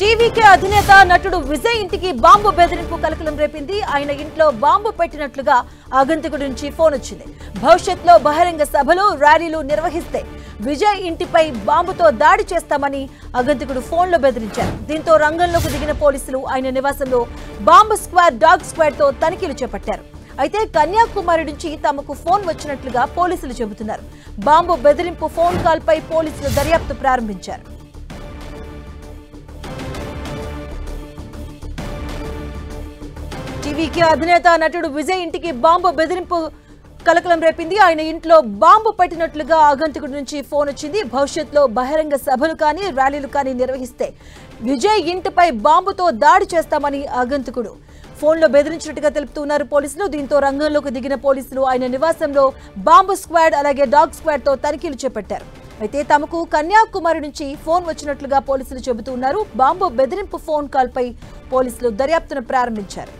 TVK అధినేత నటుడు విజయ్ ఇంటికి బాంబు బెదిరింపు కలకలం రేపింది. ఆయన ఇంట్లో బాంబు పెట్టినట్లుగా ఆగంతుకుడి నుంచి ఫోన్ వచ్చింది. భవిష్యత్తులో బహిరంగ సభలు, ర్యాలీలు నిర్వహిస్తే విజయ్ ఇంటిపై బాంబుతో దాడి చేస్తామని ఆగంతుకుడు ఫోన్లో బెదిరించారు. దీంతో రంగంలోకి దిగిన పోలీసులు ఆయన నివాసంలో బాంబు స్క్వాడ్, డాగ్ స్క్వాడ్ తో తనిఖీలు చేపట్టారు. అయితే కన్యాకుమారి నుంచి తమకు ఫోన్ వచ్చినట్లుగా పోలీసులు చెబుతున్నారు. బాంబు బెదిరింపు ఫోన్ కాల్ పై పోలీసులు దర్యాప్తు ప్రారంభించారు. టీవీకి అధినేత నటుడు విజయ్ ఇంటికి బాంబు బెదిరింపు కలకలం రేపింది. ఆయన ఇంట్లో బాంబు పెట్టినట్లుగా ఆగంతుకుడి నుంచి ఫోన్ వచ్చింది. భవిష్యత్తులో బహిరంగ సభలు కానీ, ర్యాలీలు కానీ నిర్వహిస్తే విజయ్ ఇంటిపై బాంబుతో దాడి చేస్తామని ఆగంతుకుడు ఫోన్లో బెదిరించినట్టుగా తెలుపుతున్నారు పోలీసులు. దీంతో రంగంలోకి దిగిన పోలీసులు ఆయన నివాసంలో బాంబు స్క్వాడ్, అలాగే డాగ్ స్క్వాడ్ తో తనిఖీలు చేపట్టారు. అయితే తమకు కన్యాకుమారి నుంచి ఫోన్ వచ్చినట్లుగా పోలీసులు చెబుతున్నారు. బాంబు బెదిరింపు ఫోన్ కాల్ పై పోలీసులు దర్యాప్తును ప్రారంభించారు.